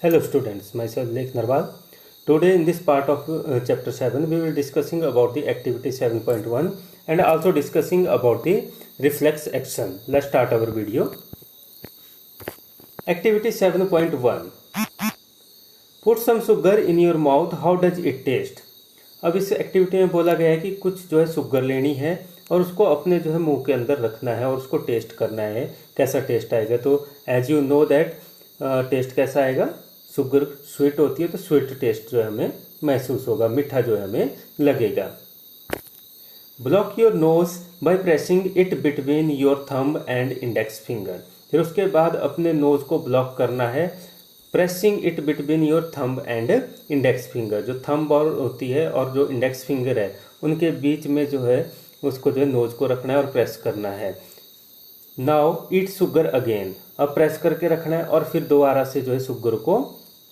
Hello students, myself Lake Narwal. Today in this part of chapter 7 we will discussing about the activity 7.1 and also discussing about the reflex action. Let's start our video. Activity 7.1. Put some sugar in your mouth, how does it taste? अब इस activity में बोला गया है कि कुछ जो है शुगर लेनी है और उसको अपने जो है मुंह के अंदर रखना है और उसको टेस्ट करना है कैसा टेस्ट आएगा। तो as you know that taste कैसा आएगा, शुगर स्वीट होती है तो स्वीट टेस्ट जो है हमें महसूस होगा, मीठा जो है हमें लगेगा। Block your knows by pressing it between your thumb and index finger. फिर उसके बाद अपने नोज को ब्लॉक करना है, pressing it between your thumb and index finger. जो थंब और होती है और जो इंडेक्स फिंगर है उनके बीच में जो है उसको जो है नोज को रखना है और प्रेस करना है। नाउ ईट शुगर अगेन, अब प्रेस करके रखना है और फिर दोबारा से जो है शुगर को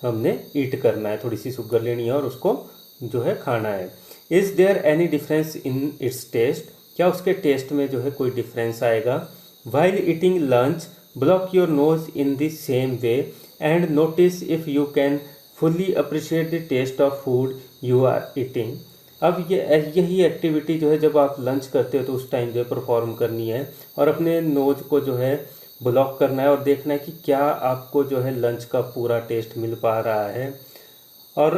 हमने ईट करना है, थोड़ी सी शुगर लेनी है और उसको जो है खाना है। Is there any difference in its taste, क्या उसके टेस्ट में जो है कोई डिफरेंस आएगा। While eating lunch block your nose in the same way and notice if you can fully appreciate the taste of food you are eating. अब यही activity जो है जब आप लंच करते हो तो उस टाइम जो है परफॉर्म करनी है और अपने नोज को जो है ब्लॉक करना है और देखना है कि क्या आपको जो है लंच का पूरा टेस्ट मिल पा रहा है और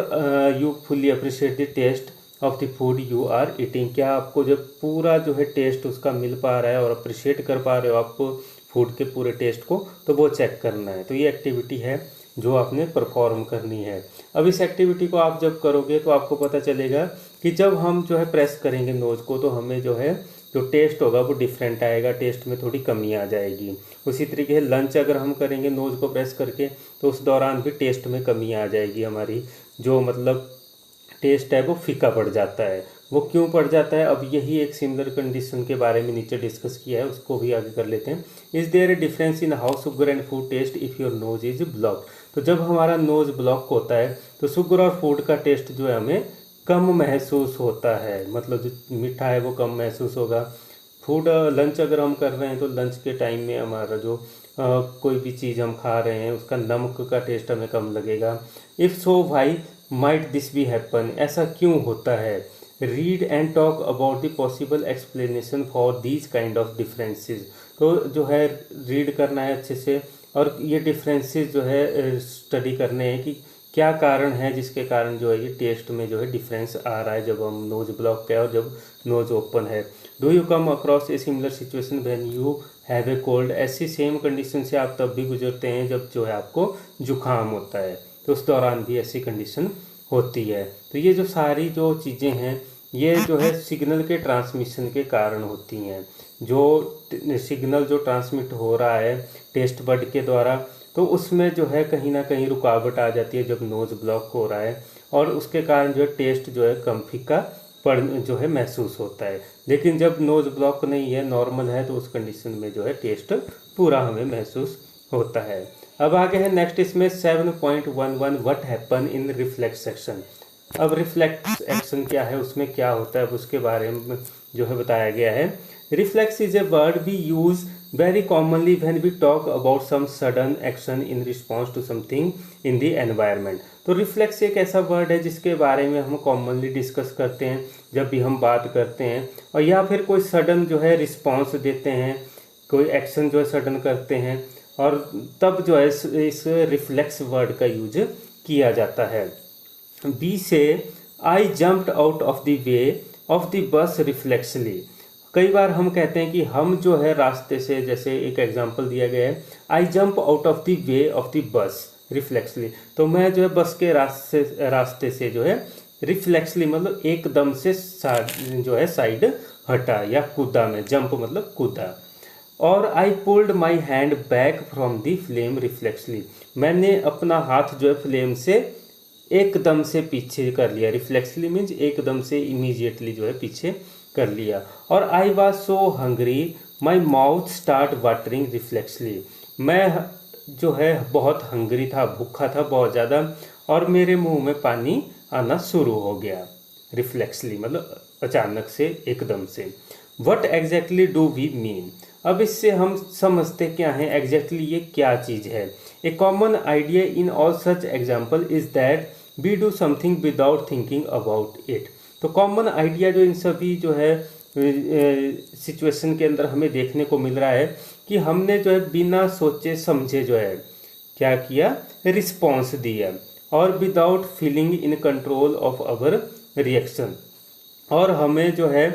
you fully appreciate the taste of the food you are eating. क्या आपको जो पूरा जो है टेस्ट उसका मिल पा रहा है और अप्रिशिएट कर पा रहे हो आपको फूड के पूरे टेस्ट को, तो वो चेक करना है। तो ये एक्टिविटी है जो आपने परफॉर्म करनी है। अब इस एक्टिविटी को आप जब करोगे तो आपको पता चलेगा कि जब हम जो है प्रेस करेंगे नोज को तो हमें जो है जो टेस्ट होगा वो डिफरेंट आएगा, टेस्ट में थोड़ी कमी आ जाएगी। उसी तरीके से लंच अगर हम करेंगे नोज को प्रेस करके तो उस दौरान भी टेस्ट में कमी आ जाएगी, हमारी जो मतलब टेस्ट है वो फीका पड़ जाता है। वो क्यों पड़ जाता है, अब यही एक सिमिलर कंडीशन के बारे में नीचे डिस्कस किया है, उसको भी आगे कर लेते हैं। Is there a difference in how sugar and food taste if your nose is block. तो जब हमारा नोज ब्लॉक होता है तो शुगर और फूड का टेस्ट जो है हमें कम महसूस होता है, मतलब जो मीठा है वो कम महसूस होगा। फूड लंच अगर हम कर रहे हैं तो लंच के टाइम में हमारा जो कोई भी चीज़ हम खा रहे हैं उसका नमक का टेस्ट हमें कम लगेगा। If so why might this be happen, ऐसा क्यों होता है। Read and talk about the possible explanation for these kind of differences. तो जो है रीड करना है अच्छे से और ये डिफरेंसेस जो है स्टडी करने हैं कि क्या कारण है जिसके कारण जो है ये टेस्ट में जो है डिफरेंस आ रहा है जब हम नोज ब्लॉक किया और जब नोज ओपन है। Do you come across a similar situation when you have a cold, ऐसी सेम कंडीशन से आप तब भी गुजरते हैं जब जो है आपको जुकाम होता है, तो उस दौरान भी ऐसी कंडीशन होती है। तो ये जो सारी जो चीज़ें हैं ये जो है सिग्नल के ट्रांसमिशन के कारण होती हैं। जो सिग्नल जो ट्रांसमिट हो रहा है टेस्ट बड के द्वारा, तो उसमें जो है कहीं ना कहीं रुकावट आ जाती है जब नोज ब्लॉक हो रहा है और उसके कारण जो है टेस्ट जो है कम फीका पड़ जो है महसूस होता है। लेकिन जब नोज ब्लॉक नहीं है, नॉर्मल है, तो उस कंडीशन में जो है टेस्ट पूरा हमें महसूस होता है। अब आगे है नेक्स्ट इसमें 7.11 what happen in reflex action. अब रिफ्लेक्स एक्शन क्या है, उसमें क्या होता है उसके बारे में जो है बताया गया है। Reflex is a word we use very commonly when we talk about some sudden action in response to something in the environment. तो रिफ्लेक्स एक ऐसा वर्ड है जिसके बारे में हम कॉमनली डिस्कस करते हैं जब भी हम बात करते हैं और या फिर कोई सडन जो है रिस्पॉन्स देते हैं, कोई एक्शन जो है सडन करते हैं और तब जो है इस रिफ्लेक्स वर्ड का यूज किया जाता है। बी से I jumped out of the way of the bus reflexly. कई बार हम कहते हैं कि हम जो है रास्ते से, जैसे एक एग्जांपल दिया गया है I jump out of the way of the bus reflexly, तो मैं जो है बस के रास्ते से जो है रिफ्लेक्सली मतलब एकदम से जो है साइड हटा या कूदा, में जंप मतलब कूदा। और I pulled my hand back from the flame reflexly, मैंने अपना हाथ जो है फ्लेम से एकदम से पीछे कर लिया। रिफ्लेक्सली मीन्स एकदम से इमीजिएटली जो है पीछे कर लिया। और I was so hungry my mouth start watering reflexly, मैं जो है बहुत हंग्री था, भूखा था बहुत ज़्यादा और मेरे मुंह में पानी आना शुरू हो गया। रिफ्लेक्सली मतलब अचानक से, एकदम से। What exactly do we mean, अब इससे हम समझते क्या हैं एग्जैक्टली ये क्या चीज़ है। A common idea in all such example is that we do something without thinking about it. तो कॉमन आइडिया जो इन सभी जो है सिचुएशन के अंदर हमें देखने को मिल रहा है कि हमने जो है बिना सोचे समझे जो है क्या किया, रिस्पॉन्स दिया, और without feeling in control of our reaction, और हमें जो है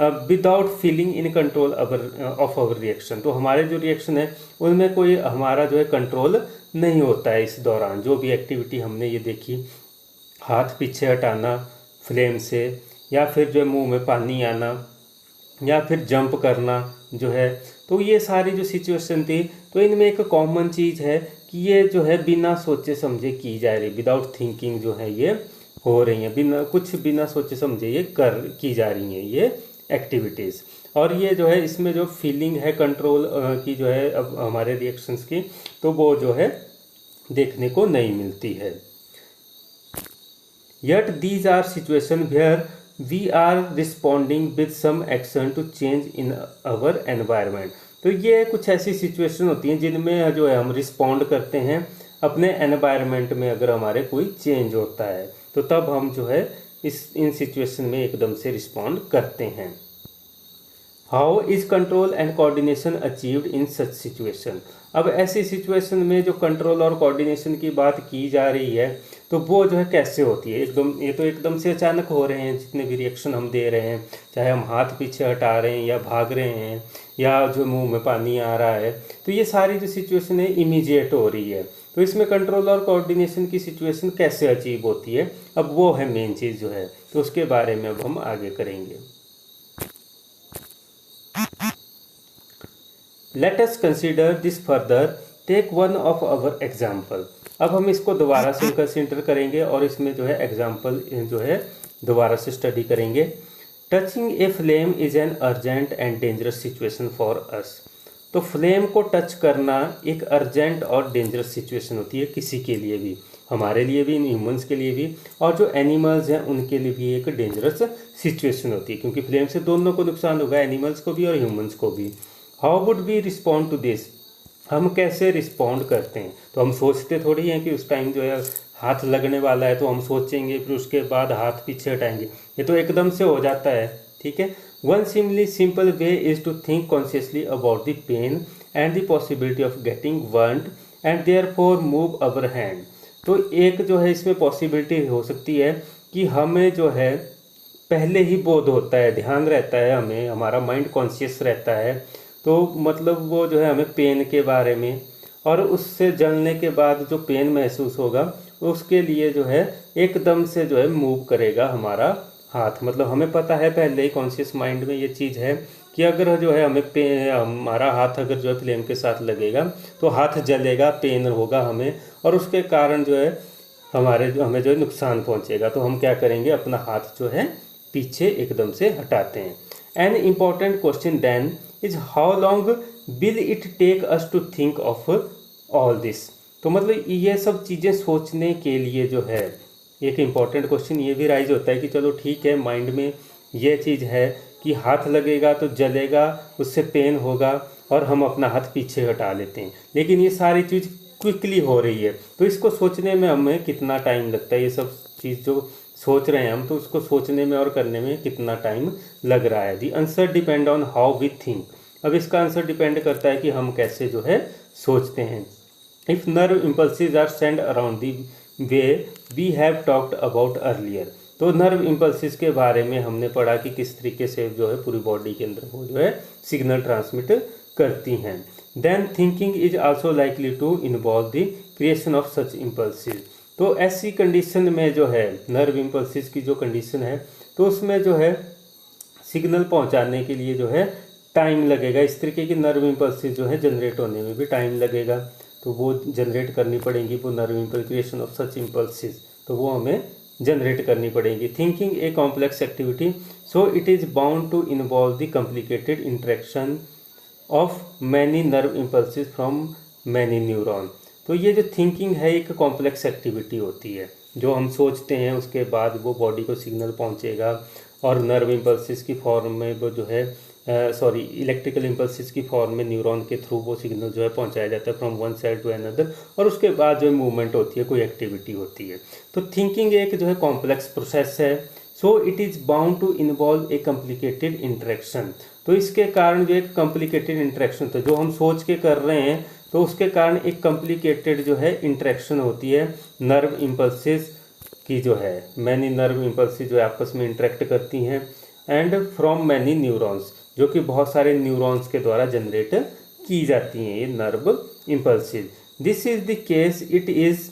without feeling in control of our reaction, तो हमारे जो रिएक्शन है उनमें कोई हमारा जो है कंट्रोल नहीं होता है। इस दौरान जो भी एक्टिविटी हमने ये देखी, हाथ पीछे हटाना फ्लेम से, या फिर जो है मुंह में पानी आना, या फिर जंप करना जो है, तो ये सारी जो सिचुएशन थी, तो इनमें एक कॉमन चीज़ है कि ये जो है बिना सोचे समझे की जा रही, विदाउट थिंकिंग जो है ये हो रही हैं, बिना सोचे समझे ये की जा रही हैं ये एक्टिविटीज़। और ये जो है इसमें जो फीलिंग है कंट्रोल की जो है अब हमारे रिएक्शंस की, तो वो जो है देखने को नहीं मिलती है। Yet these are situations where we are responding with some action to change in our environment। तो ये कुछ ऐसी सिचुएशन होती हैं जिनमें जो है हम रिस्पॉन्ड करते हैं अपने एनवायरनमेंट में, अगर हमारे कोई चेंज होता है तो तब हम जो है इन सिचुएशन में एकदम से रिस्पॉन्ड करते हैं। How is control and coordination achieved in such situation. अब ऐसी सिचुएशन में जो कंट्रोल और कोऑर्डिनेशन की बात की जा रही है, तो वो जो है कैसे होती है, ये तो एकदम से अचानक हो रहे हैं जितने भी रिएक्शन हम दे रहे हैं, चाहे हम हाथ पीछे हटा रहे हैं या भाग रहे हैं या जो मुंह में पानी आ रहा है, तो ये सारी जो सिचुएशन है इमीडिएट हो रही है। तो इसमें कंट्रोल और कोऑर्डिनेशन की सिचुएशन कैसे अचीव होती है, अब वो है मेन चीज़ जो है, तो उसके बारे में अब हम आगे करेंगे। Let us consider this further, take one of our example. अब हम इसको दोबारा से कंसिडर करेंगे और इसमें जो है एग्जाम्पल जो है दोबारा से स्टडी करेंगे। Touching a flame is an urgent and dangerous situation for us. तो फ्लेम को टच करना एक अर्जेंट और डेंजरस सिचुएशन होती है किसी के लिए भी, हमारे लिए भी, ह्यूमंस के लिए भी, और जो एनिमल्स हैं उनके लिए भी एक डेंजरस सिचुएशन होती है, क्योंकि फ्लेम से दोनों को नुकसान होगा, एनिमल्स को भी और ह्यूमंस को भी। How would we respond to this. हम कैसे रिस्पॉन्ड करते हैं, तो हम सोचते थोड़ी हैं कि उस टाइम जो है हाथ लगने वाला है तो हम सोचेंगे, फिर उसके बाद हाथ पीछे हटाएंगे, ये तो एकदम से हो जाता है। ठीक है, one simple way is to think consciously about the pain and the possibility of getting burned and therefore move our hand. तो एक जो है इसमें पॉसिबिलिटी हो सकती है कि हमें जो है पहले ही बोध होता है, ध्यान रहता है हमें, हमारा माइंड कॉन्शियस रहता है, तो मतलब वो जो है हमें पेन के बारे में, और उससे जलने के बाद जो पेन महसूस होगा उसके लिए जो है एकदम से जो है मूव करेगा हमारा हाथ। मतलब हमें पता है पहले ही, कॉन्शियस माइंड में ये चीज़ है कि अगर जो है हमारा हाथ अगर जो है फ्लेम के साथ लगेगा तो हाथ जलेगा, पेन होगा हमें, और उसके कारण जो है हमें जो है नुकसान पहुंचेगा। तो हम क्या करेंगे, अपना हाथ जो है पीछे एकदम से हटाते हैं। An important question then is how long will it take us to think of all this. तो मतलब ये सब चीज़ें सोचने के लिए जो है एक इम्पॉर्टेंट क्वेश्चन ये भी राइज होता है कि चलो ठीक है, माइंड में ये चीज़ है कि हाथ लगेगा तो जलेगा, उससे पेन होगा, और हम अपना हाथ पीछे हटा लेते हैं, लेकिन ये सारी चीज़ क्विकली हो रही है, तो इसको सोचने में हमें कितना टाइम लगता है, ये सब चीज़ जो सोच रहे हैं हम, तो उसको सोचने में और करने में कितना टाइम लग रहा है। The answer depend on how we think. अब इसका आंसर डिपेंड करता है कि हम कैसे जो है सोचते हैं। If nerve impulses are send around the way we have talked about earlier. तो नर्व इम्पल्सिस के बारे में हमने पढ़ा कि किस तरीके से जो है पूरी बॉडी के अंदर वो जो है सिग्नल ट्रांसमिट करती हैं। Then thinking is also likely to involve the creation of such impulses. तो ऐसी कंडीशन में जो है नर्व इम्पल्सिस की जो कंडीशन है, तो उसमें जो है सिग्नल पहुंचाने के लिए जो है टाइम लगेगा। इस तरीके की नर्व इम्पल्सिस जो है जनरेट होने में भी टाइम लगेगा, तो वो जनरेट करनी पड़ेंगी, वो nerve impulse, creation of such impulses, तो वो हमें जनरेट करनी पड़ेगी। Thinking a complex activity, so it is bound to involve the complicated interaction of many nerve impulses from many neuron. तो ये जो थिंकिंग है एक कॉम्प्लेक्स एक्टिविटी होती है, जो हम सोचते हैं उसके बाद वो बॉडी को सिग्नल पहुंचेगा और नर्व इम्पल्सिस की फॉर्म में वो जो है सॉरी इलेक्ट्रिकल इम्पल्सिस की फॉर्म में न्यूरॉन के थ्रू वो सिग्नल जो है पहुंचाया जाता है from one cell to another, और उसके बाद जो है मूवमेंट होती है, कोई एक्टिविटी होती है। तो थिंकिंग एक जो है कॉम्प्लेक्स प्रोसेस है, so it is bound to involve a complicated interaction. तो इसके कारण जो एक कॉम्प्लिकेटेड इंटरेक्शन, तो जो हम सोच के कर रहे हैं तो उसके कारण एक कॉम्प्लिकेटेड जो है इंटरेक्शन होती है नर्व इम्पल्सिस की, जो है मैनी नर्व इम्पल्सिस जो है आपस में इंटरेक्ट करती हैं, एंड फ्रॉम मैनी न्यूरॉन्स, जो कि बहुत सारे न्यूरॉन्स के द्वारा जनरेट की जाती हैं ये nerve impulses. This is the case, it is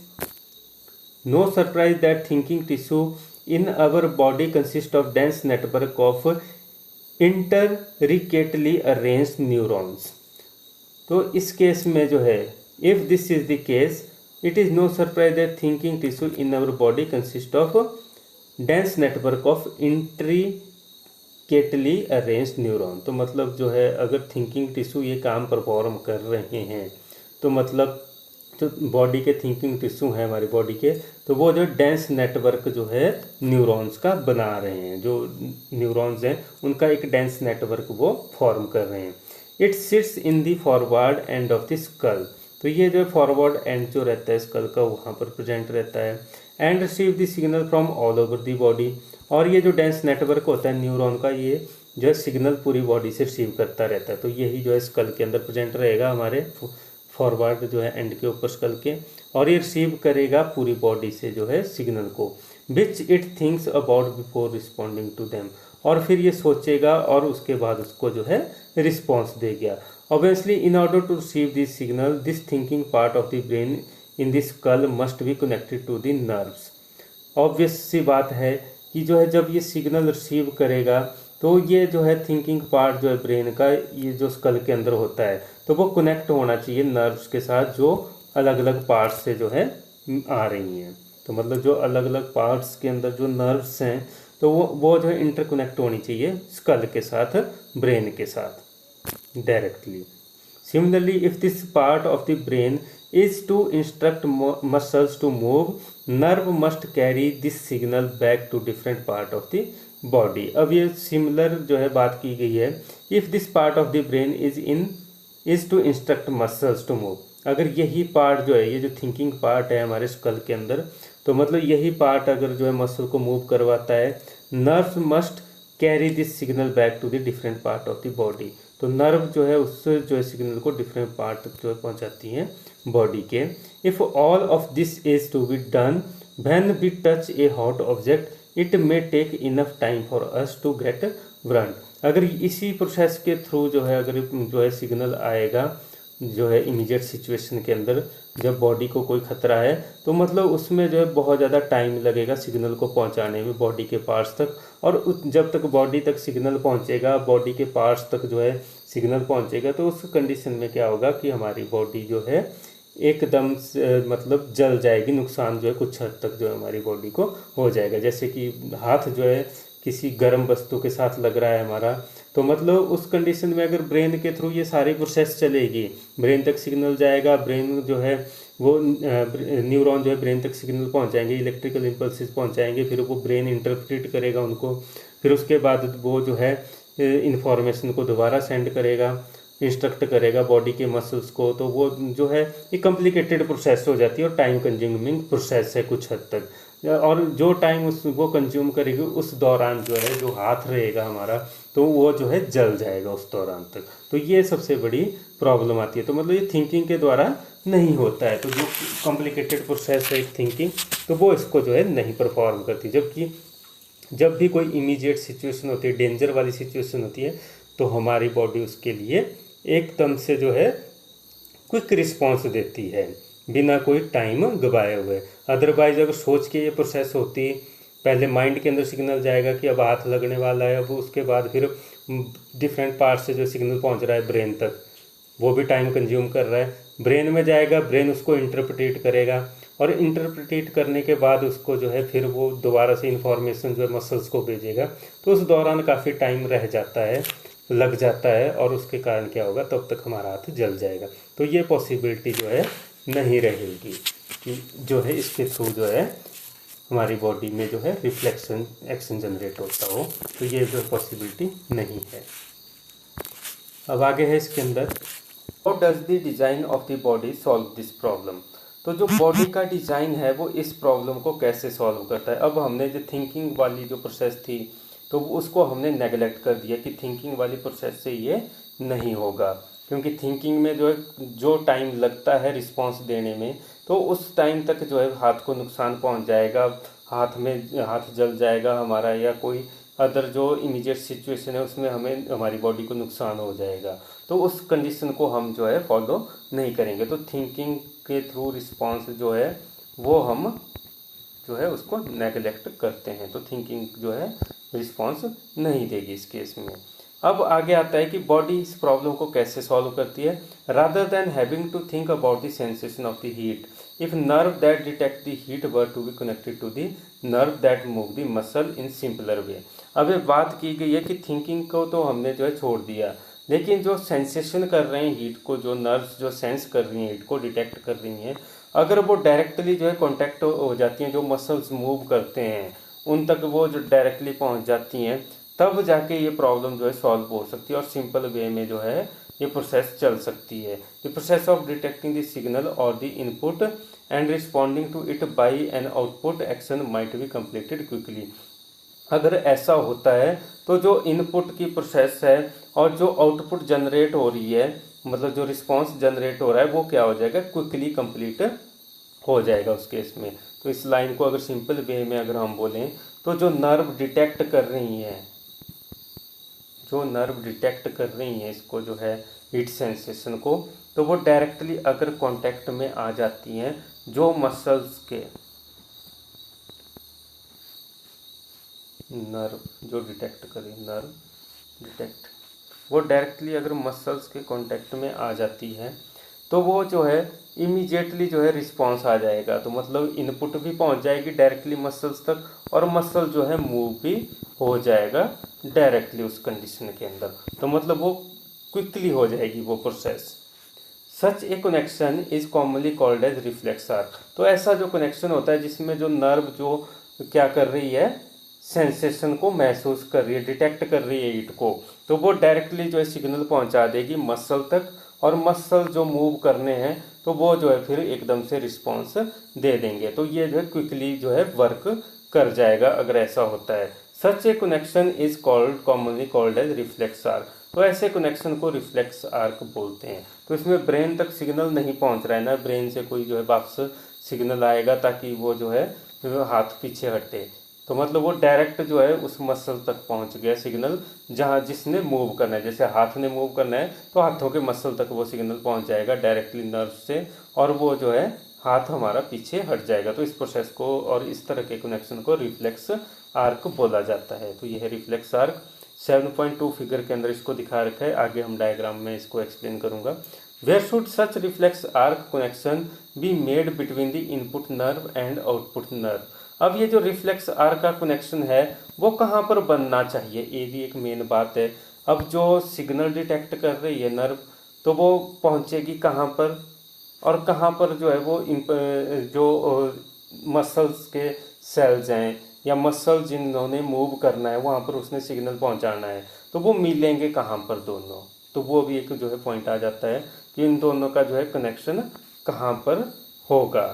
no surprise that thinking tissue in our body consists of dense network of intricately arranged neurons। तो इस केस में जो है, if this is the case, it is no surprise that thinking tissue in our body consists of dense network of intricately arranged neuron। तो मतलब जो है अगर थिंकिंग टिश्यू ये काम परफॉर्म कर रहे हैं तो मतलब जो बॉडी के थिंकिंग टिश्यू हैं हमारी बॉडी के, तो वो जो डेंस नेटवर्क जो है न्यूरॉन्स का बना रहे हैं, जो न्यूरॉन्स हैं उनका एक डेंस नेटवर्क वो फॉर्म कर रहे हैं। It sits in the forward end of the skull. तो ये जो फॉरवर्ड एंड जो रहता है स्कल का वहाँ पर प्रेजेंट रहता है। And receive the signal from all over the body. और ये जो डेंस नेटवर्क होता है न्यूरॉन का, ये जो है सिग्नल पूरी बॉडी से रिसीव करता रहता है। तो यही जो है स्कल के अंदर प्रेजेंट रहेगा हमारे फॉरवर्ड जो है एंड के ऊपर स्कल के, और ये रिसीव करेगा पूरी बॉडी से जो है सिग्नल को, which it thinks about before responding to them. और फिर ये सोचेगा और उसके बाद उसको जो है रिस्पॉन्स देगा। Obviously in order to receive this signal, this thinking part of the brain in this skull must be connected to the nerves. Obvious सी बात है कि जो है जब ये सिग्नल रिसीव करेगा तो ये जो है थिंकिंग पार्ट जो है ब्रेन का, ये जो स्कल के अंदर होता है, तो वो कनेक्ट होना चाहिए नर्व्स के साथ जो अलग अलग पार्ट्स से जो है आ रही हैं। तो मतलब जो अलग अलग पार्ट्स के अंदर जो नर्व्स हैं तो वो जो है इंटरकनेक्ट होनी चाहिए स्कल के साथ, ब्रेन के साथ directly. Similarly if this part of the brain is to instruct muscles to move, nerve must carry this signal back to different part of the body. अब ये सिमिलर जो है बात की गई है, if this part of the brain is to instruct muscles to move. अगर यही पार्ट जो है, ये जो थिंकिंग पार्ट है हमारे स्कल के अंदर, तो मतलब यही पार्ट अगर जो है मसल को मूव करवाता है, nerve must carry this signal back to the different part of the body. तो नर्व जो है उससे जो है सिग्नल को डिफरेंट पार्ट तक जो है पहुंचाती हैं बॉडी के। If all of this is to be done when we touch a hot object, it may take enough time for us to get burn. अगर इसी प्रोसेस के थ्रू जो है अगर जो है सिग्नल आएगा जो है इमीडिएट सिचुएशन के अंदर, जब बॉडी को कोई खतरा है, तो मतलब उसमें जो है बहुत ज़्यादा टाइम लगेगा सिग्नल को पहुंचाने में बॉडी के पार्ट्स तक। और जब तक बॉडी तक सिग्नल पहुंचेगा, बॉडी के पार्ट्स तक जो है सिग्नल पहुंचेगा, तो उस कंडीशन में क्या होगा कि हमारी बॉडी जो है एकदम मतलब जल जाएगी, नुकसान जो है कुछ हद तक जो है हमारी बॉडी को हो जाएगा। जैसे कि हाथ जो है किसी गर्म वस्तु के साथ लग रहा है हमारा, तो मतलब उस कंडीशन में अगर ब्रेन के थ्रू ये सारी प्रोसेस चलेगी, ब्रेन तक सिग्नल जाएगा, ब्रेन जो है वो न्यूरॉन जो है ब्रेन तक सिग्नल पहुंचाएंगे, इलेक्ट्रिकल इम्पल्सिस पहुंचाएंगे, फिर वो ब्रेन इंटरप्रेट करेगा उनको, फिर उसके बाद वो जो है इंफॉर्मेशन को दोबारा सेंड करेगा, इंस्ट्रक्ट करेगा बॉडी के मसल्स को। तो वो जो है एक कॉम्प्लिकेटेड प्रोसेस हो जाती है और टाइम कंज्यूमिंग प्रोसेस है कुछ हद तक। और जो टाइम वो कंज्यूम करेगी उस दौरान जो है जो हाथ रहेगा हमारा, तो वो जो है जल जाएगा उस दौरान तक। तो ये सबसे बड़ी प्रॉब्लम आती है। तो मतलब ये थिंकिंग के द्वारा नहीं होता है। तो जो कॉम्प्लिकेटेड प्रोसेस है थिंकिंग, तो वो इसको जो है नहीं परफॉर्म करती। जबकि जब भी कोई इमीडिएट सिचुएशन होती है, डेंजर वाली सिचुएशन होती है, तो हमारी बॉडी उसके लिए एकदम से जो है क्विक रिस्पॉन्स देती है बिना कोई टाइम गवाए हुए। अदरवाइज अगर सोच के ये प्रोसेस होती, पहले माइंड के अंदर सिग्नल जाएगा कि अब हाथ लगने वाला है, अब उसके बाद फिर डिफरेंट पार्ट से जो सिग्नल पहुंच रहा है ब्रेन तक, वो भी टाइम कंज्यूम कर रहा है। ब्रेन में जाएगा, ब्रेन उसको इंटरप्रेट करेगा, और इंटरप्रेट करने के बाद उसको जो है फिर वो दोबारा से इंफॉर्मेशन जो है मसल्स को भेजेगा। तो उस दौरान काफ़ी टाइम रह जाता है, लग जाता है, और उसके कारण क्या होगा, तब तक हमारा हाथ जल जाएगा। तो ये पॉसिबिलिटी जो है नहीं रहेगी कि जो है इसके थ्रू जो है हमारी बॉडी में जो है रिफ्लेक्शन एक्शन जनरेट होता हो। तो ये जो पॉसिबिलिटी नहीं है। अब आगे है इसके अंदर, how does the design of the body solve this problem. तो जो बॉडी का डिजाइन है वो इस प्रॉब्लम को कैसे सॉल्व करता है। अब हमने जो थिंकिंग वाली जो प्रोसेस थी तो उसको हमने नेगलेक्ट कर दिया कि थिंकिंग वाली प्रोसेस से ये नहीं होगा, क्योंकि थिंकिंग में जो है जो टाइम लगता है रिस्पॉन्स देने में, तो उस टाइम तक जो है हाथ को नुकसान पहुंच जाएगा, हाथ जल जाएगा हमारा, या कोई अदर जो इमीडिएट सिचुएशन है उसमें हमें हमारी बॉडी को नुकसान हो जाएगा। तो उस कंडीशन को हम जो है फॉलो नहीं करेंगे। तो थिंकिंग के थ्रू रिस्पॉन्स जो है वो हम जो है उसको नेगलेक्ट करते हैं। तो थिंकिंग जो है रिस्पॉन्स नहीं देगी इस केस में। अब आगे आता है कि बॉडी इस प्रॉब्लम को कैसे सॉल्व करती है। Rather than having to think about the sensation of the heat, if nerve that detect the heat were to be connected to the nerve that move the muscle in simpler way. अब ये बात की गई है कि thinking को तो हमने जो है छोड़ दिया, लेकिन जो सेंसेशन कर रहे हैं हीट को, जो नर्व्स जो सेंस कर रही हैं हीट को, डिटेक्ट कर रही हैं, अगर वो डायरेक्टली जो है कांटेक्ट हो जाती हैं, जो मसल्स मूव करते हैं उन तक वो जो डायरेक्टली पहुंच जाती हैं, तब जाके ये प्रॉब्लम जो है सॉल्व हो सकती है और सिंपल वे में जो है ये प्रोसेस चल सकती है। The process of detecting the signal or the input and responding to it by an output action might be completed quickly. अगर ऐसा होता है तो जो इनपुट की प्रोसेस है और जो आउटपुट जनरेट हो रही है, मतलब जो रिस्पांस जनरेट हो रहा है, वो क्या हो जाएगा, क्विकली कंप्लीट हो जाएगा उस केस में। तो इस लाइन को अगर सिंपल वे में अगर हम बोलें तो जो नर्व डिटेक्ट कर रही हैं, जो नर्व डिटेक्ट कर रही हैं इसको जो है हीट सेंसेशन को, तो वो डायरेक्टली अगर कांटेक्ट में आ जाती हैं जो मसल्स के, नर्व जो डिटेक्ट करें, नर्व डिटेक्ट, वो डायरेक्टली अगर मसल्स के कांटेक्ट में आ जाती है तो वो जो है इमीडिएटली जो है रिस्पांस आ जाएगा। तो मतलब इनपुट भी पहुंच जाएगी डायरेक्टली मसल्स तक और मसल जो है मूव भी हो जाएगा डायरेक्टली उस कंडीशन के अंदर। तो मतलब वो क्विकली हो जाएगी वो process. Such a connection is commonly called as reflex arc. तो ऐसा जो कनेक्शन होता है जिसमें जो नर्व जो क्या कर रही है, सेंसेशन को महसूस कर रही है, डिटेक्ट कर रही है हीट को, तो वो डायरेक्टली जो है सिग्नल पहुंचा देगी मसल तक, और मसल जो मूव करने हैं तो वो जो है फिर एकदम से रिस्पॉन्स दे देंगे। तो ये जो है क्विकली जो है वर्क कर जाएगा अगर ऐसा होता है। Such a connection is called commonly called as reflex arc. तो ऐसे कनेक्शन को रिफ्लेक्स आर्क बोलते हैं। तो इसमें ब्रेन तक सिग्नल नहीं पहुंच रहा है ना, ब्रेन से कोई जो है वापस सिग्नल आएगा ताकि वो जो है हाथ पीछे हटे, तो मतलब वो डायरेक्ट जो है उस मसल तक पहुंच गया सिग्नल जहां जिसने मूव करना है। जैसे हाथ ने मूव करना है तो हाथों के मसल तक वो सिग्नल पहुंच जाएगा डायरेक्टली नर्व से, और वो जो है हाथ हमारा पीछे हट जाएगा। तो इस प्रोसेस को और इस तरह के कनेक्शन को रिफ्लेक्स आर्क बोला जाता है। तो यह है रिफ्लेक्स आर्क। 7.2 फिगर के अंदर इसको दिखा रखा है, आगे हम डायग्राम में इसको एक्सप्लेन करूंगा। Where should such reflex arc connection be made between the input nerve and output nerve. अब ये जो रिफ्लेक्स आर्क का कनेक्शन है वो कहाँ पर बनना चाहिए, ये भी एक मेन बात है। अब जो सिग्नल डिटेक्ट कर रही है नर्व, तो वो पहुंचेगी कहाँ पर, और कहाँ पर जो है वो जो मसल्स के सेल्स हैं या मसल जिन्होंने मूव करना है वहाँ पर उसने सिग्नल पहुँचाना है, तो वो मिलेंगे कहाँ पर दोनों। तो वो भी एक जो है पॉइंट आ जाता है कि इन दोनों का जो है कनेक्शन कहाँ पर होगा,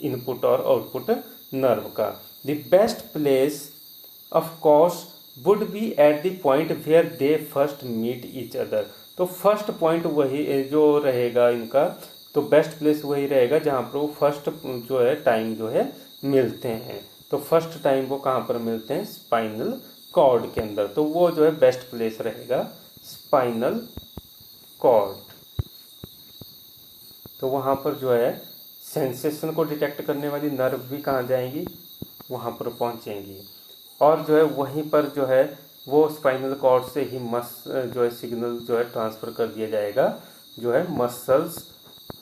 इनपुट और आउटपुट नर्व का। The best place of course would be at the point where they first meet each other. तो फर्स्ट पॉइंट वही जो रहेगा इनका, तो बेस्ट प्लेस वही रहेगा जहाँ पर वो फर्स्ट जो है टाइम जो है मिलते हैं। तो फर्स्ट टाइम वो कहाँ पर मिलते हैं, स्पाइनल कॉर्ड के अंदर। तो वो जो है बेस्ट प्लेस रहेगा स्पाइनल कॉर्ड। तो वहाँ पर जो है सेंसेशन को डिटेक्ट करने वाली नर्व भी कहाँ जाएंगी, वहाँ पर पहुँचेंगी, और जो है वहीं पर जो है वो स्पाइनल कॉर्ड से ही जो है सिग्नल जो है ट्रांसफ़र कर दिया जाएगा जो है मसल्स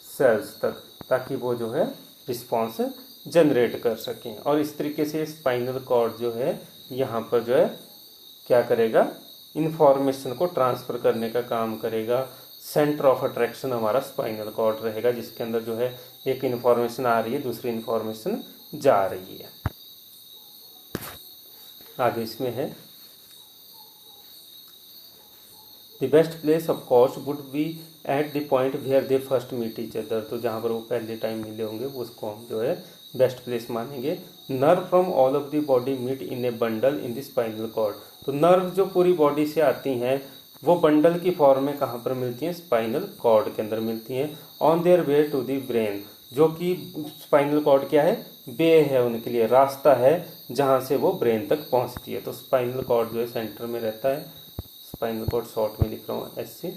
सेल्स तक, ताकि वो जो है रिस्पॉन्स जनरेट कर सकें। और इस तरीके से स्पाइनल कॉर्ड जो है यहाँ पर जो है क्या करेगा, इन्फॉर्मेशन को ट्रांसफ़र करने का काम करेगा। सेंटर ऑफ अट्रैक्शन हमारा स्पाइनल कॉर्ड रहेगा, जिसके अंदर जो है एक इन्फॉर्मेशन आ रही है, दूसरी इन्फॉर्मेशन जा रही है। आगे इसमें है the best place of course would be at the point where they first meet each other, तो जहाँ पर वो पहले टाइम मिले होंगे वो उसको हम जो है बेस्ट प्लेस मानेंगे। Nerve from all of the body meet in a bundle in the spinal cord, तो नर्व जो पूरी बॉडी से आती हैं वो बंडल की फॉर्म में कहाँ पर मिलती हैं, स्पाइनल कॉर्ड के अंदर मिलती हैं। On their way to the brain, जो कि स्पाइनल कॉर्ड क्या है, वे है उनके लिए, रास्ता है जहाँ से वो ब्रेन तक पहुँचती है। तो स्पाइनल कॉर्ड जो है सेंटर में रहता है, स्पाइनल कॉर्ड शॉर्ट में लिख रहा हूँ SC।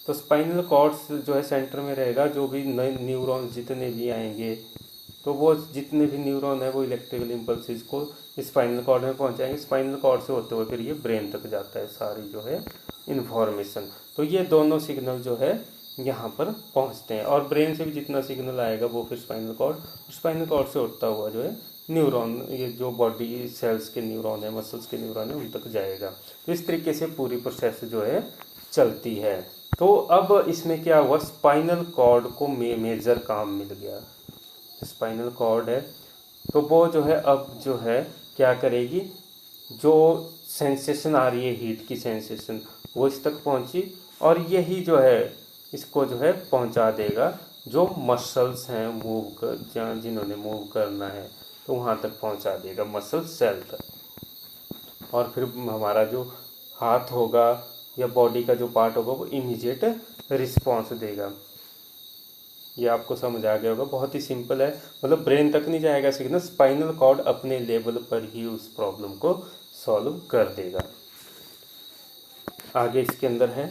तो स्पाइनल कॉर्ड जो है सेंटर में रहेगा, जो भी नए न्यूरॉन जितने भी आएंगे तो वो जितने भी न्यूरॉन है वो इलेक्ट्रिकल इम्पल्सिस को स्पाइनल कॉर्ड में पहुंचाएंगे, स्पाइनल कॉर्ड से होते हुए फिर ये ब्रेन तक जाता है सारी जो है इन्फॉर्मेशन। तो ये दोनों सिग्नल जो है यहाँ पर पहुँचते हैं, और ब्रेन से भी जितना सिग्नल आएगा वो फिर स्पाइनल कॉर्ड से उठता हुआ जो है न्यूरॉन, ये जो बॉडी सेल्स के न्यूरॉन है, मसल्स के न्यूरॉन है, उन तक जाएगा। तो इस तरीके से पूरी प्रोसेस जो है चलती है। तो अब इसमें क्या हुआ, स्पाइनल कॉर्ड को मेजर काम मिल गया। स्पाइनल कॉर्ड है तो वो जो है अब जो है क्या करेगी, जो सेंसेशन आ रही है हीट की सेंसेशन वो इस तक पहुंची, और यही जो है इसको जो है पहुंचा देगा जो मसल्स हैं मूव कर, जिन्होंने मूव करना है तो वहाँ तक पहुंचा देगा मसल सेल तक। और फिर हमारा जो हाथ होगा या बॉडी का जो पार्ट होगा वो इमीडिएट रिस्पॉन्स देगा। ये आपको समझ आ गया होगा, बहुत ही सिंपल है, मतलब ब्रेन तक नहीं जाएगा सिग्नल, स्पाइनल कॉर्ड अपने लेवल पर ही उस प्रॉब्लम को सॉल्व कर देगा। आगे इसके अंदर है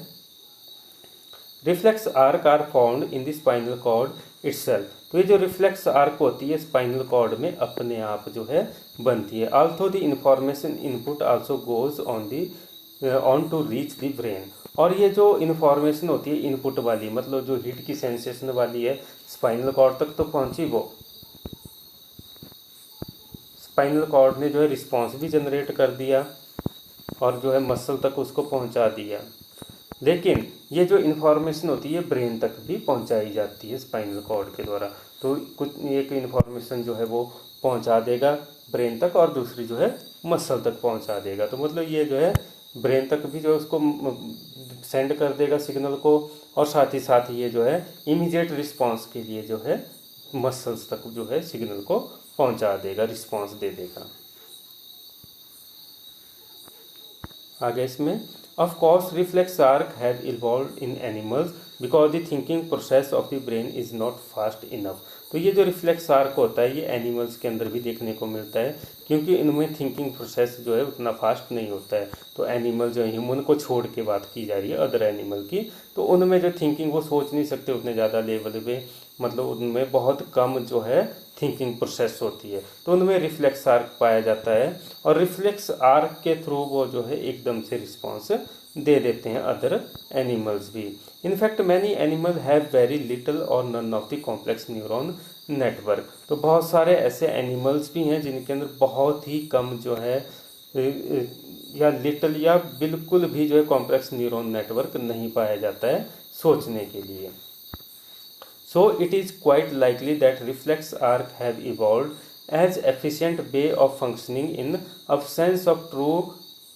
reflex arc are found in the spinal cord itself, तो ये जो रिफ्लेक्स आर्क होती है स्पाइनल कॉर्ड में अपने आप जो है बनती है। Also the information input also goes on to reach the brain, और ये जो इन्फॉर्मेशन होती है इनपुट वाली, मतलब जो हीट की सेंसेशन वाली है स्पाइनल कॉर्ड तक तो पहुंची, वो स्पाइनल कॉर्ड ने जो है रिस्पॉन्स भी जनरेट कर दिया और जो है मसल तक उसको पहुंचा दिया, लेकिन ये जो इन्फॉर्मेशन होती है ब्रेन तक भी पहुंचाई जाती है स्पाइनल कॉर्ड के द्वारा। तो कुछ एक इन्फॉर्मेशन जो है वो पहुंचा देगा ब्रेन तक और दूसरी जो है मसल तक पहुंचा देगा। तो मतलब ये जो है ब्रेन तक भी जो है उसको सेंड कर देगा सिग्नल को, और साथ ही ये जो है इमीडिएट रिस्पांस के लिए जो है मसल्स तक जो है सिग्नल को पहुंचा देगा, रिस्पांस दे देगा। आगे इसमें of course reflex arc have evolved in animals because the thinking process of the brain is not fast enough. तो ये जो रिफ्लेक्स आर्क होता है ये एनिमल्स के अंदर भी देखने को मिलता है, क्योंकि इनमें थिंकिंग प्रोसेस जो है उतना फास्ट नहीं होता है। तो एनिमल जो ह्यूमन को छोड़ के बात की जा रही है अदर एनिमल की, तो उनमें जो थिंकिंग वो सोच नहीं सकते उतने ज़्यादा लेवल पे, मतलब उनमें बहुत कम जो है थिंकिंग प्रोसेस होती है, तो उनमें रिफ्लेक्स आर्क पाया जाता है, और रिफ्लेक्स आर्क के थ्रू वो जो है एकदम से रिस्पॉन्स दे देते हैं अदर एनिमल्स भी। In fact many animal have very little or none of the complex neuron network, तो बहुत सारे ऐसे एनिमल्स भी हैं जिनके अंदर बहुत ही कम जो है या लिटिल या बिल्कुल भी जो है कॉम्प्लेक्स न्यूरॉन नेटवर्क नहीं पाया जाता है सोचने के लिए। So it is quite likely that reflex arc have evolved as efficient way of functioning in absence of true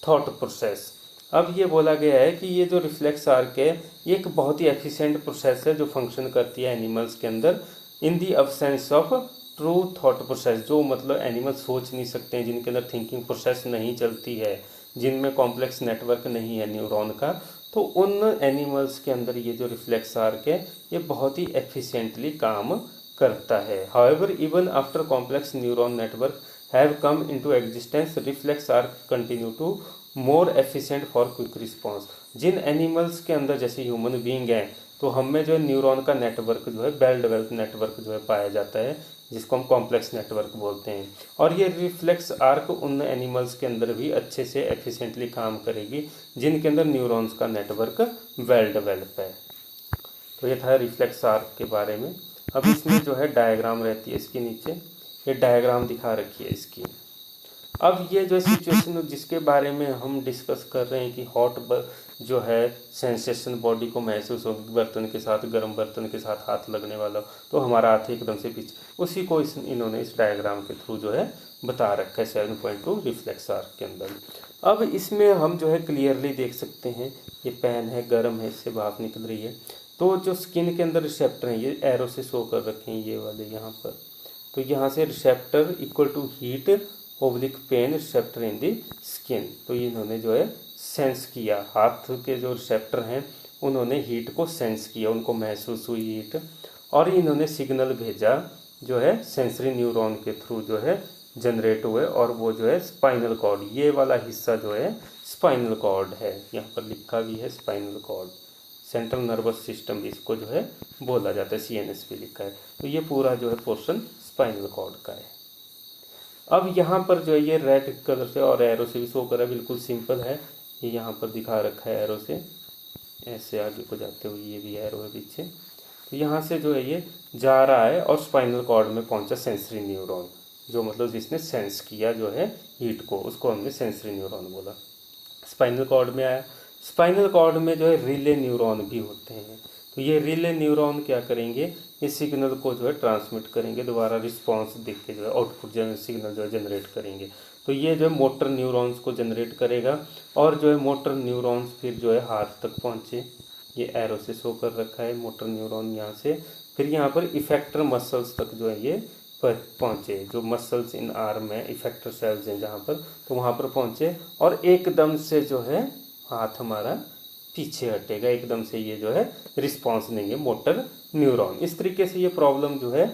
thought process। अब ये बोला गया है कि ये जो रिफ्लेक्स आर्क है ये एक बहुत ही एफिशिएंट प्रोसेस है जो फंक्शन करती है एनिमल्स के अंदर in the absence of true thought process, जो मतलब एनिमल सोच नहीं सकते हैं, जिनके अंदर थिंकिंग प्रोसेस नहीं चलती है, जिनमें कॉम्प्लेक्स नेटवर्क नहीं है न्यूरॉन का, तो उन एनिमल्स के अंदर ये जो रिफ्लेक्स आर्क है ये बहुत ही एफिशिएंटली काम करता है। However even after complex neuron network have come into existence reflex arc continue to more efficient for quick response. जिन एनिमल्स के अंदर जैसे ह्यूमन बीइंग है तो हमें जो है न्यूरॉन का नेटवर्क जो है वेल डेवलप्ड नेटवर्क जो है पाया जाता है, जिसको हम कॉम्प्लेक्स नेटवर्क बोलते हैं, और ये रिफ्लेक्स आर्क उन एनिमल्स के अंदर भी अच्छे से एफिशिएंटली काम करेगी जिनके अंदर न्यूरॉन्स का नेटवर्क वेल डेवलप है। तो ये था रिफ्लेक्स आर्क के बारे में। अब इसमें जो है डायग्राम रहती है इसके नीचे, ये डायग्राम दिखा रखी है इसकी। अब ये जो सिचुएशन जिसके बारे में हम डिस्कस कर रहे हैं कि हॉट जो है सेंसेशन बॉडी को महसूस होगी बर्तन के साथ, गर्म बर्तन के साथ हाथ लगने वाला, तो हमारा हाथ एकदम से पीछे, उसी को इन्होंने इस डायग्राम के थ्रू जो है बता रखा है 7.2 रिफ्लेक्स आर्क के अंदर। अब इसमें हम जो है क्लियरली देख सकते हैं, ये पेन है, गर्म है, इससे भाप निकल रही है। तो जो स्किन के अंदर रिसेप्टर हैं, ये एरो से शो कर रखे हैं, ये वाले यहाँ पर। तो यहाँ से receptor equal to heat oblique pain receptor in the skin. तो ये इन्होंने जो है सेंस किया, हाथ के जो रिसेप्टर हैं उन्होंने हीट को सेंस किया, उनको महसूस हुई हीट, और इन्होंने सिग्नल भेजा जो है सेंसरी न्यूरॉन के थ्रू जो है जनरेट हुए, और वो जो है स्पाइनल कॉर्ड, ये वाला हिस्सा जो है स्पाइनल कॉर्ड है, यहाँ पर लिखा भी है spinal cord, central nervous system भी इसको जो है बोला जाता है, CNS भी लिखा है। तो ये पूरा जो है पोर्शन स्पाइनल कॉर्ड का है। अब यहाँ पर जो है ये रेड कलर से और एरो से भी शो कर रहा है, बिल्कुल सिंपल है, ये यहाँ पर दिखा रखा है एरो से, ऐसे आगे को जाते हुए ये भी एरो है पीछे। तो यहाँ से जो है ये जा रहा है और स्पाइनल कॉर्ड में पहुँचा सेंसरी न्यूरॉन, जो मतलब जिसने सेंस किया जो है हीट को, उसको हमने सेंसरी न्यूरॉन बोला। स्पाइनल कॉर्ड में आया, स्पाइनल कॉर्ड में जो है रिले न्यूरॉन भी होते हैं। तो ये रिले न्यूरॉन क्या करेंगे, इस सिग्नल को जो है ट्रांसमिट करेंगे, दोबारा रिस्पॉन्स देख के जो है आउटपुट सिग्नल जो है जनरेट करेंगे। तो ये जो है मोटर न्यूरॉन्स को जनरेट करेगा, और जो है मोटर न्यूरॉन्स फिर जो है हाथ तक पहुँचे, ये एरो से शो कर रखा है मोटर न्यूरॉन यहाँ से, फिर यहाँ पर इफेक्टर मसल्स तक जो है ये पहुँचे, जो मसल्स इन आर्म में इफेक्टर सेल्स हैं जहाँ पर, तो वहाँ पर पहुँचे, और एकदम से जो है हाथ हमारा पीछे हटेगा, एकदम से ये जो है रिस्पॉन्स देंगे मोटर न्यूरॉन। इस तरीके से ये प्रॉब्लम जो है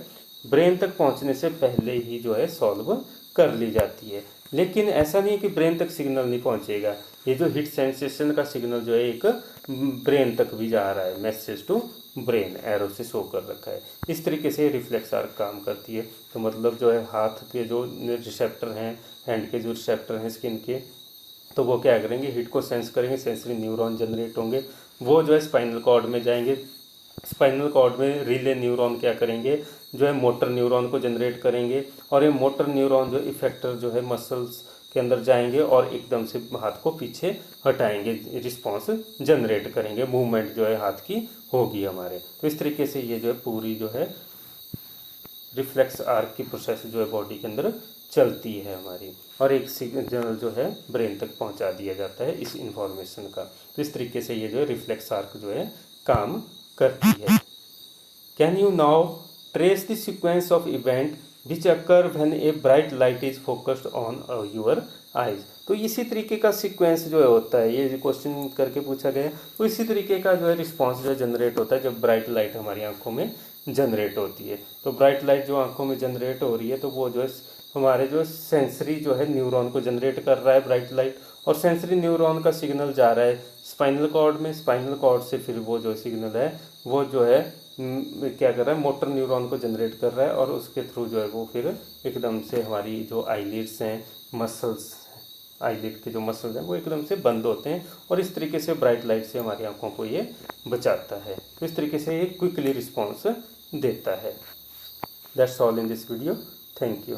ब्रेन तक पहुँचने से पहले ही जो है सॉल्व कर ली जाती है। लेकिन ऐसा नहीं है कि ब्रेन तक सिग्नल नहीं पहुँचेगा, ये जो हिट सेंसेशन का सिग्नल जो है एक ब्रेन तक भी जा रहा है, मैसेज टू ब्रेन एरो से शो कर रखा है। इस तरीके से रिफ्लेक्स आर्क काम करती है। तो मतलब जो है हाथ के जो रिसेप्टर हैं, हैंड के जो रिसेप्टर हैं स्किन के, तो वो क्या करेंगे, हीट को सेंस करेंगे, सेंसरी न्यूरॉन जनरेट होंगे, वो जो है स्पाइनल कॉर्ड में जाएंगे, स्पाइनल कॉर्ड में रिले न्यूरॉन क्या करेंगे, जो है मोटर न्यूरॉन को जनरेट करेंगे, और ये मोटर न्यूरॉन जो इफेक्टर जो है मसल्स के अंदर जाएंगे और एकदम से हाथ को पीछे हटाएंगे, रिस्पॉन्स जनरेट करेंगे, मूवमेंट जो है हाथ की होगी हमारे। तो इस तरीके से ये जो है पूरी जो है रिफ्लेक्स आर्क की प्रोसेस जो है बॉडी के अंदर चलती है हमारी, और एक सिग्नल जो है ब्रेन तक पहुंचा दिया जाता है इस इंफॉर्मेशन का। तो इस तरीके से ये जो है रिफ्लेक्स आर्क जो है काम करती है। Can you now trace the sequence of event which occur when a bright light is focused on your eyes. तो इसी तरीके का सीक्वेंस जो है होता है, ये क्वेश्चन करके पूछा गया है, तो इसी तरीके का जो है रिस्पॉन्स जो है जनरेट होता है जब ब्राइट लाइट हमारी आंखों में जनरेट होती है। तो ब्राइट लाइट जो आंखों में जनरेट हो रही है, तो वो जो है हमारे जो सेंसरी जो है न्यूरॉन को जनरेट कर रहा है ब्राइट लाइट, और सेंसरी न्यूरॉन का सिग्नल जा रहा है स्पाइनल कॉर्ड में, स्पाइनल कॉर्ड से फिर वो जो सिग्नल है वो जो है क्या कर रहा है, मोटर न्यूरॉन को जनरेट कर रहा है, और उसके थ्रू जो है वो फिर एकदम से हमारी जो आईलिड्स हैं, मसल्स, आईलिड के जो मसल्स हैं वो एकदम से बंद होते हैं, और इस तरीके से ब्राइट लाइट से हमारी आंखों को ये बचाता है। तो इस तरीके से ये क्विकली रिस्पॉन्स देता है। That's all in this video. Thank you.